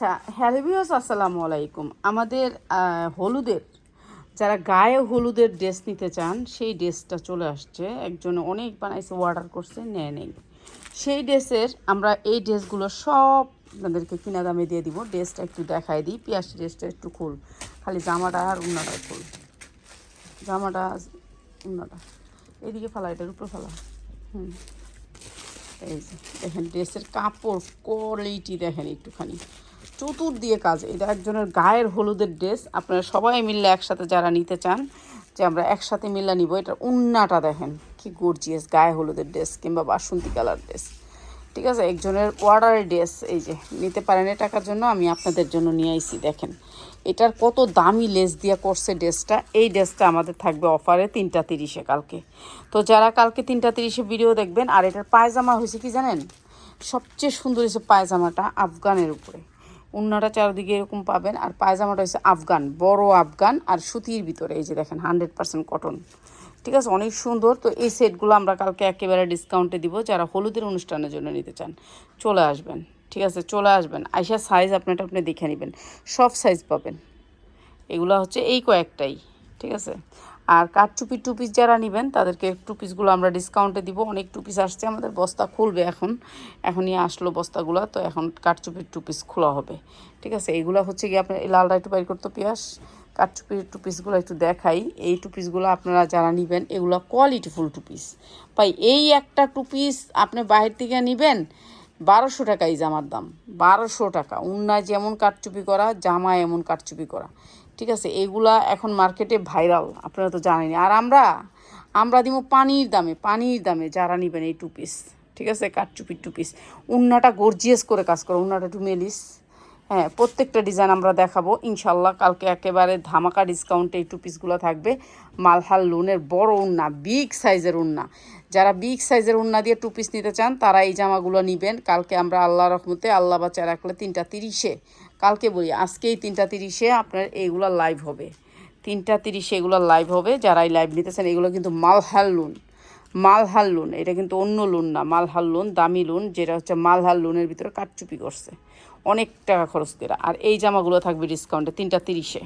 আচ্ছা, hello viewers, আসসালামু আলাইকুম। আমাদের হলুদের যারা গায়ে হলুদের ড্রেস নিতে চান সেই ড্রেসটা চলে আসছে। একজনে অনেক বানাইছে, অর্ডার করছে, নেয় নেই। সেই ড্রেসের আমরা এই ড্রেসগুলো সব আপনাদেরকে কিনা দামে দিয়ে দিব। ড্রেসটা একটু দেখাই দিই। পিয়াসি ড্রেসটা একটু খুল, খালি জামাটা আর উন্নাটা খুল। জামাটা উন্নাটা এদিকে ফালা, এটার উপরে ফালা। এই যে দেখেন ড্রেসের কাপড় কোয়ালিটি দেখেন একটুখানি, চতুর্দিকে কাজ। এটা একজনের গায়ের হলুদের ড্রেস। আপনারা সবাই মিললে একসাথে যারা নিতে চান যে আমরা একসাথে মিল্লা নিব, এটার উন্নাটা দেখেন কি গর্জিয়াস, গায়ে হলুদের ড্রেস কিংবা বাসন্তী কালার ড্রেস। ঠিক আছে, একজনের অর্ডারের ড্রেস। এই যে নিতে পারেন এই টাকার জন্য, আমি আপনাদের জন্য নিয়ে আইছি। দেখেন এটার কত দামি লেস দিয়ে করছে ড্রেসটা। এই ড্রেসটা আমাদের থাকবে অফারে 3টা 30-এ কালকে। তো যারা কালকে 3টা 30-এ ভিডিও দেখবেন। আর এটার পায়জামা হয়েছে কি জানেন, সবচেয়ে সুন্দর হয়েছে পায়জামাটা আফগানের উপরে। উন্নাটা চারদিকে এরকম পাবেন, আর পায়জামাটা হচ্ছে আফগান, বড় আফগান আর সুতির ভিতরে। এই যে দেখেন 100% কটন। ঠিক আছে, অনেক সুন্দর। তো এই সেটগুলো আমরা কালকে একেবারে ডিসকাউন্টে দিব। যারা হলুদের অনুষ্ঠানের জন্য নিতে চান চলে আসবেন। ঠিক আছে, চলে আসবেন। আইসা সাইজ আপনারটা আপনি দেখে নেবেন, সব সাইজ পাবেন। এগুলো হচ্ছে এই কয়েকটাই। ঠিক আছে, আর কাঠচুপি টুপিস যারা নেবেন তাদেরকে টুপিসগুলো আমরা ডিসকাউন্টে দিব। অনেক টুপিস আসছে, আমাদের বস্তা খুলবে এখনই আসলো বস্তাগুলো। তো এখন কাঠচুপির টুপিস খোলা হবে। ঠিক আছে, এইগুলো হচ্ছে গিয়ে আপনার এই লালটা একটু বাইর করতে পিয়াস। কাঠচুপির টুপিসগুলো একটু দেখাই। এই টুপিসগুলো আপনারা যারা নেবেন এগুলো কোয়ালিটিফুল টুপিস ভাই। এই একটা টুপিস আপনি বাইরে থেকে নেবেন 1200 টাকা। এই জামার দাম 1200 টাকা। উন্নায় যেমন কাঠচুপি করা, জামায় এমন কাঠচুপি করা। ঠিক আছে, এগুলা এখন মার্কেটে ভাইরাল, আপনারা তো জানেনই। আর আমরা দিব পানির দামে যারা নেবেন এই টুপিস। ঠিক আছে, কাঠচুপির টুপিস। উন্নাটা গর্জিয়াস করে কাজ করো, উন্নাটা একটু মেলিস। হ্যাঁ, প্রত্যেকটা ডিজাইন আমরা দেখাবো ইনশাল্লাহ কালকে। একেবারে ধামাকা ডিসকাউন্টে এই টুপিসগুলো থাকবে। মালহার লোনের বড় উন্না, বিগ সাইজের উন্না। যারা বিগ সাইজের উন্না দিয়ে টুপিস নিতে চান তারা এই জামাগুলো নেবেন। কালকে আমরা আল্লাহ রহমতে, আল্লাহ বাচ্চা রাখলে 3টা 30-এ, কালকে বলি আজকেই 3টা 30-এ আপনার এইগুলো লাইভ হবে। 3টা 30-এ এগুলো লাইভ হবে। যারাই লাইভ নিতে চান, এগুলো কিন্তু মালহার লোন। এটা কিন্তু অন্য লোন না, মালহার লোন, দামি লোন, যেটা হচ্ছে মালহার লোনের ভিতরে কাটচুপি করছে, অনেক টাকা খরচ করে। আর এই জামাগুলো থাকবে ডিসকাউন্টে 3টা 30-এ।